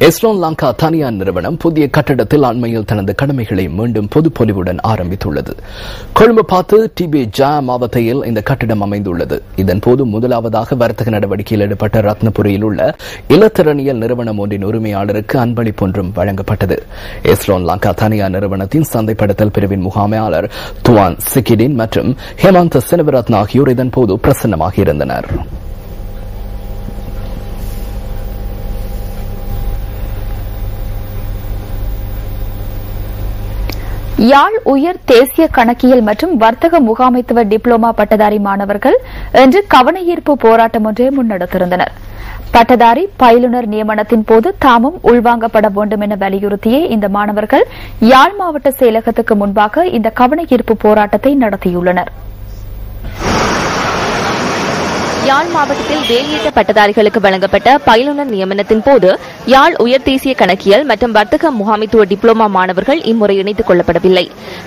எஸ்ரோன் லங்கா தனியார் நிறுவனம் புதிய கட்டடத்தில் அண்மையில் தனது கடமைகளை மீண்டும் பொதுப்பொலிவுடன் ஆரம்பித்துள்ளது. கொழும்பு பார்த்து டிபி ஜா மாவட்டத்தில் இந்த கட்டடம் அமைந்துள்ளது. இதன்போது முதலாவதாக வர்த்தக நடவடிக்கையில் ஈடுபட்ட ரத்னபுரியில் உள்ள இலத்திரனியல் நிறுவனம் ஒன்றின் உரிமையாளருக்கு அன்பளிப்பு ஒன்றும் வழங்கப்பட்டது. எஸ்ரோன் லங்கா தனியார் நிறுவனத்தின் சந்தைப்படுத்தல் பிரிவின் முகாமையாளர் துவான் சிக்கிடின் மற்றும் ஹேமந்த் செனவரத்ன ஆகியோர் இதன்போது பிரசன்னமாக இருந்தனர். யாழ் உயர் தேசிய கணக்கியல் மற்றும் வர்த்தக முகாமைத்துவ டிப்ளோமா பட்டதாரி மாணவர்கள் இன்று கவனஈர்ப்பு போராட்டம் ஒன்றை முன்னெடுத்திருந்தனர். பட்டதாரி பயிலுனர் நியமனத்தின் போது தாமும் உள்வாங்கப்பட வேண்டும் என வலியுறுத்தியே இந்த மாணவர்கள் யாழ் மாவட்ட செயலகத்துக்கு முன்பாக இந்த கவனஈர்ப்பு போராட்டத்தை நடத்தியுள்ளனர். யாழ் மாவட்டத்தில் வேலையீட்ட பட்டதாரிகளுக்கு வழங்கப்பட்ட பயிலுனர் நியமனத்தின் போது யாழ் உயர் தேசிய கணக்கியல் மற்றும் வர்த்தக முகாமைத்துவ டிப்ளோமா மாணவர்கள் இம்முறை இணைத்துக் கொள்ளப்படவில்லை.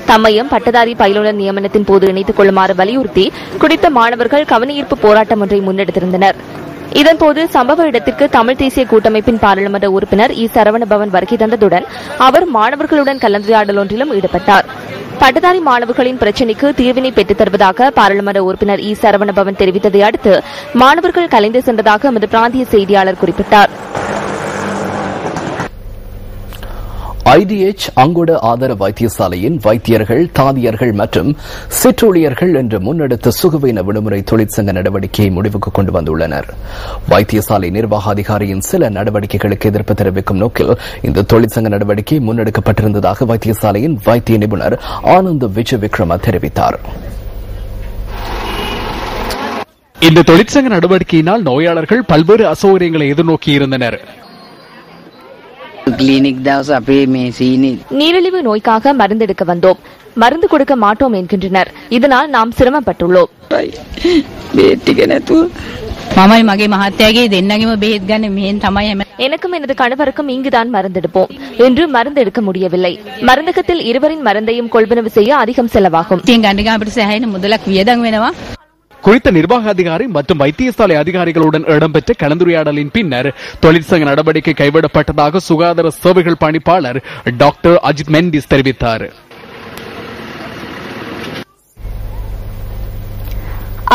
தம்மையும் பட்டதாரி பயிலுனர் நியமனத்தின் போது இணைத்துக் கொள்ளுமாறு வலியுறுத்தி குறித்த மாணவர்கள் கவனஈர்ப்பு போராட்டம் ஒன்றை முன்னெடுத்திருந்தனர். இதன்போது சம்பவ இடத்திற்கு தமிழ் தேசிய கூட்டமைப்பின் பாராளுமன்ற உறுப்பினர் இ சரவணபவன் வருகை தந்ததுடன் அவர் மாணவர்களுடன் கலந்துரையாடல் ஒன்றிலும் ஈடுபட்டார். பட்டதாரி மாணவர்களின் பிரச்சினைக்கு தீர்வினை பெற்றுத் தருவதாக பாராளுமன்ற உறுப்பினர் இ சரவணபவன் தெரிவித்ததை அடுத்து மாணவர்கள் கலைந்து சென்றதாக எமது பிராந்திய செய்தியாளர் குறிப்பிட்டார். ஐடிஎச் அங்குட ஆதார வைத்தியசாலையின் வைத்தியர்கள், தாதியர்கள் மற்றும் சிற்றூழியர்கள் இன்று முன்னெடுத்த சுகவீன விடுமுறை தொழிற்சங்க நடவடிக்கையை முடிவுக்கு கொண்டு வந்துள்ளனர். வைத்தியசாலை நிர்வாக அதிகாரியின் சில நடவடிக்கைகளுக்கு எதிர்ப்பு தெரிவிக்கும் நோக்கில் இந்த தொழிற்சங்க நடவடிக்கை முன்னெடுக்கப்பட்டிருந்ததாக வைத்தியசாலையின் வைத்திய நிபுணர் ஆனந்த் விஜய் விக்ரம தெரிவித்தார். இந்த தொழிற்சங்க நடவடிக்கையினால் நோயாளர்கள் பல்வேறு அசௌகரியங்களை எதிர்நோக்கியிருந்தனர். நீரிழிவு நோய்க்காக மருந்தெடுக்க வந்தோம், மருந்து கொடுக்க மாட்டோம் என்கின்றனர். இதனால் நாம் சிரமப்பட்டுள்ளோம். எனக்கும் எனது கணவருக்கும் இங்குதான் மருந்தெடுப்போம் என்று மருந்து எடுக்க முடியவில்லை. மருந்தகத்தில் இருவரின் மருந்தையும் கொள்வனவு செய்ய அதிகம் செலவாகும். குறித்த நிர்வாக அதிகாரி மற்றும் வைத்தியசாலை அதிகாரிகளுடன் இடம்பெற்ற கலந்துரையாடலின் பின்னர் தொழிற்சங்க நடவடிக்கை கைவிடப்பட்டதாக சுகாதார சேவைகள் பணிப்பாளர் டாக்டர் அஜித் மெண்டிஸ் தெரிவித்தார்.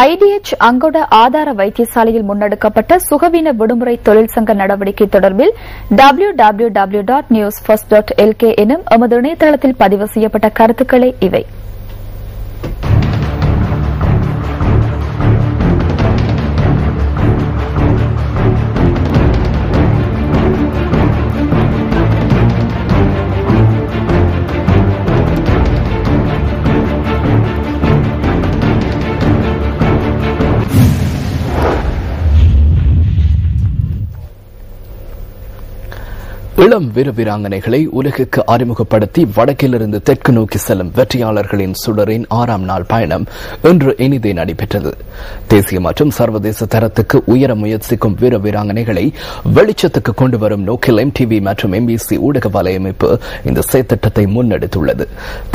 ஐடிஎச் அங்கோட ஆதார வைத்தியசாலையில் முன்னெடுக்கப்பட்ட சுகவீன விடுமுறை தொழிற்சங்க நடவடிக்கை தொடர்பில் www.newsfirst.lk எனும் எமது இணையதளத்தில் பதிவு செய்யப்பட்ட கருத்துக்களே இவை. இளம் வீராங்கனைகளை உலகுக்கு அறிமுகப்படுத்தி வடக்கிலிருந்து தெற்கு நோக்கி செல்லும் வெற்றியாளர்களின் சுடரின் 6ஆம் நாள் பயணம் இன்று இனிதே நடைபெற்றது. தேசிய மற்றும் சர்வதேச தரத்துக்கு உயர முயற்சிக்கும் வீராங்கனைகளை வெளிச்சத்துக்கு கொண்டு வரும் நோக்கில் MTV மற்றும் MBC ஊடக வலையமைப்பு இந்த செயற்திட்டத்தை முன்னெடுத்துள்ளது.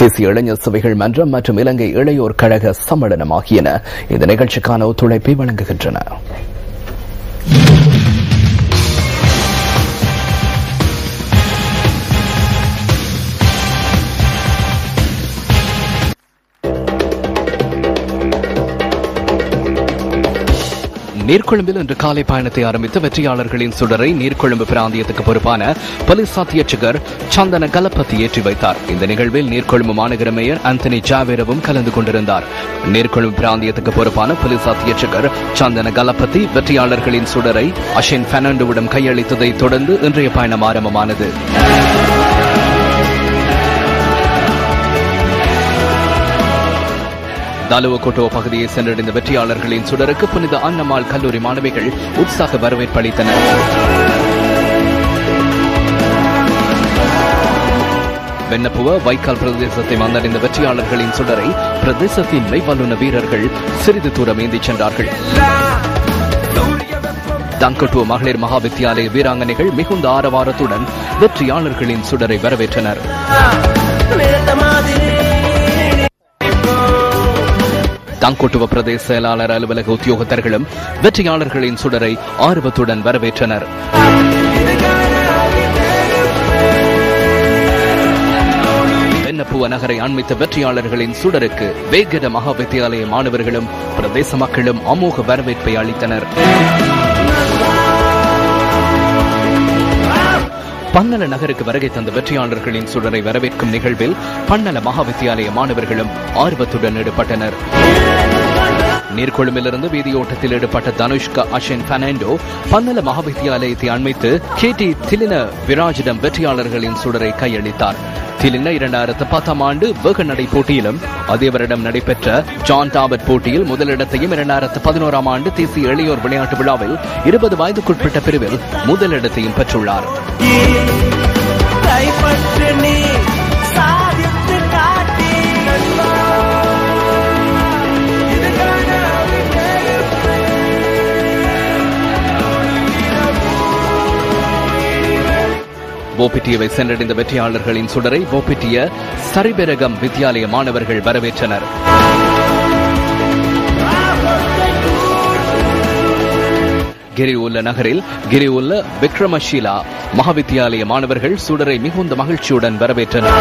தேசிய இளைஞர் சபைகள் மன்றம் மற்றும் இலங்கை இளையோர் கழக சம்மேளனம் ஆகியன இந்த நிகழ்ச்சிக்கான ஒத்துழைப்பை வழங்குகின்றன. நீர்கொழும்பில் இன்று காலை பயணத்தை ஆரம்பித்த வெற்றியாளர்களின் சுடரை நீர்கொழும்பு பிராந்தியத்துக்கு பொறுப்பான போலீஸ் அத்தியட்சகர் சந்தன கலப்பத்தி ஏற்றி வைத்தார். இந்த நிகழ்வில் நீர்கொழும்பு மாநகர மேயர் ஆந்தனி ஜாவேரவும் கலந்து கொண்டிருந்தார். நீர்கொழும்பு பிராந்தியத்துக்கு பொறுப்பான போலீஸ் அத்தியட்சகர் சந்தன கலப்பத்தி வெற்றியாளர்களின் சுடரை அஷின் பெர்னாண்டோவிடம் கையளித்ததை தொடர்ந்து இன்றைய பயணம் ஆரம்பமானது. தாலுவகோட்டோ பகுதியை சென்றடைந்த வெற்றியாளர்களின் சுடருக்கு புனித அன்னம்மாள் கல்லூரி மாணவிகள் உற்சாக வரவேற்பு அளித்தனர். வெண்ணப்புவ வைக்கால் பிரதேசத்தை வந்தடைந்த வெற்றியாளர்களின் சுடரை பிரதேசத்தின் மெய்வல்லுன வீரர்கள் சிறிது தூரம் ஏந்திச் சென்றார்கள். தங்கட்டுவ மகளிர் மகாவித்தியாலய வீராங்கனைகள் மிகுந்த ஆரவாரத்துடன் வெற்றியாளர்களின் சுடரை வரவேற்றனர். தங்கோட்டுவ பிரதேச செயலாளர் அலுவலக உத்தியோகத்தர்களும் வெற்றியாளர்களின் சுடரை ஆர்வத்துடன் வரவேற்றனர். கிரிவுலுவ நகரை அண்மித்த வெற்றியாளர்களின் சுடருக்கு வேகட மகாவித்தியாலய மாணவர்களும் பிரதேச மக்களும் அமோக வரவேற்பை அளித்தனர். பன்னல நகருக்கு வருகை தந்த வெற்றியாளர்களின் சுடரை வரவேற்கும் நிகழ்வில் பன்னல மகாவித்தியாலய மாணவர்களும் ஆர்வத்துடன் ஈடுபட்டனர். நீர்கொழும்பிலிருந்து வீதியோட்டத்தில் ஈடுபட்ட தனுஷ்கா அஷின் பெர்னாண்டோ பன்னல மகாவித்தியாலயத்தை அண்மித்து கேடி திலின விராஜிடம் வெற்றியாளர்களின் சுடரை கையளித்தார். திலின 2010 ஆண்டு வேக நடை போட்டியிலும் அதே வருடம் நடைபெற்ற ஜான் டாபட் போட்டியில் முதலிடத்தையும் 2011 ஆண்டு தேசிய இளையோர் விளையாட்டு விழாவில் 20 வயதுக்குட்பட்ட பிரிவில் முதலிடத்தையும் பெற்றுள்ளார். போபிட்டியவை சென்றடைந்த வெற்றியாளர்களின் சுடரை போபிட்டிய சரிபெரகம் வித்யாலய மாணவர்கள் வரவேற்றனர். கிரிவுல்ல நகரில் கிரிவுல்ல விக்ரமஷீலா மகாவித்தியாலய மாணவர்கள் சுடரை மிகுந்த மகிழ்ச்சியுடன் வரவேற்றனர்.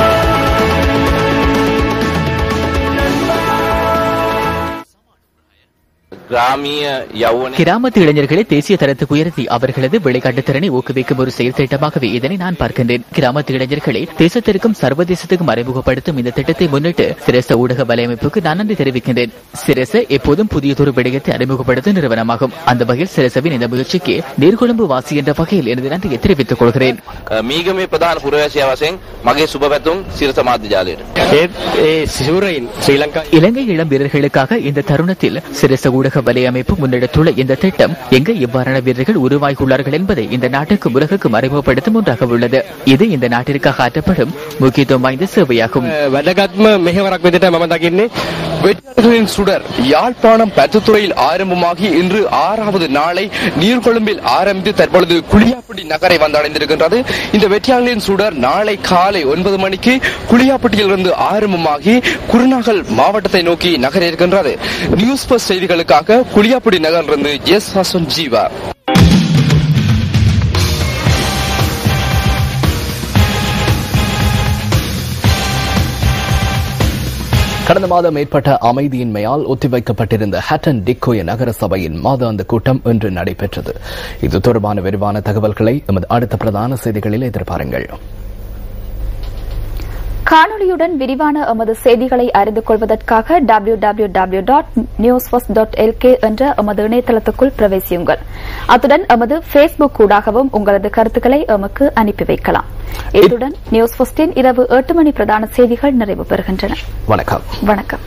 கிராமத்து இளைஞர்களை தேசிய தரத்துக்கு உயர்த்தி அவர்களது விளையாட்டு திறனை ஊக்குவிக்கும் ஒரு செயல் திட்டமாகவே இதனை நான் பார்க்கின்றேன். கிராமத்து இளைஞர்களை தேசத்திற்கும் சர்வதேசத்துக்கும் அறிமுகப்படுத்தும் இந்த திட்டத்தை முன்னிட்டு சிரேச ஊடக வலையமைப்புக்கு நான் நன்றி தெரிவிக்கின்றேன். சிரேச எப்போதும் புதியதொரு விடயத்தை அறிமுகப்படுத்தும் நிறுவனமாகும். அந்த வகையில் சிரேசவின் இந்த முயற்சிக்கு நீர்கொழும்பு வாசி என்ற வகையில் எனது நன்றியை தெரிவித்துக் கொள்கிறேன். இலங்கை இளம் வீரர்களுக்காக இந்த தருணத்தில் சிரேச ஊடக வலையமைப்பு முன்னெடுத்துள்ள இந்த திட்டம் எங்கே இவ்வாறான வீரர்கள் உருவாகியுள்ளார்கள் என்பதை இந்த நாட்டுக்கும் உலகுக்கும் அறிமுகப்படுத்தும் ஒன்றாக உள்ளது. இது இந்த நாட்டிற்காக ஆற்றப்படும் முக்கியத்துவம் வாய்ந்த சேவையாகும். வெற்றியாளர்களின் சுடர் யாழ்ப்பாணம் பத்துத்துறையில் ஆரம்பமாகி இன்று 6வது நாளை நீர்கொழும்பில் ஆரம்பித்து தற்பொழுது குளியாப்பட்டி நகரை வந்தடைந்திருக்கின்றது. இந்த வெற்றியாளர்களின் சுடர் நாளை காலை 9 மணிக்கு குளியாப்பட்டியிலிருந்து ஆரம்பமாகி குருநாகல் மாவட்டத்தை நோக்கி நகர இருக்கின்றது. நியூஸ் பஸ் செய்திகளுக்காக குளியாப்பட்டி நகரிலிருந்து எஸ் ஹசன் ஜீவா. கடந்த மாதம் ஏற்பட்ட அமைதியின்மையால் ஒத்திவைக்கப்பட்டிருந்த ஹட்டன் டிக்கோய நகர சபையின் மாதாந்த கூட்டம் இன்று நடைபெற்றது. இது தொடர்பான விரிவான தகவல்களை எமது அடுத்த பிரதான செய்திகளில் எதிர்பாருங்கள். காணொலியுடன் விரிவான எமது செய்திகளை அறிந்து கொள்வதற்காக www.newsfirst.lk என்ற எமது இணையதளத்துக்குள் பிரவேசியுங்கள். அத்துடன் எமது பேஸ்புக் ஊடாகவும் உங்களது கருத்துக்களை எமக்கு அனுப்பி வைக்கலாம். இத்துடன் நியூஸ் ஃபர்ஸ்டின் இரவு 8 மணி பிரதான செய்திகள் நிறைவு பெறுகின்றன. வணக்கம். வணக்கம்.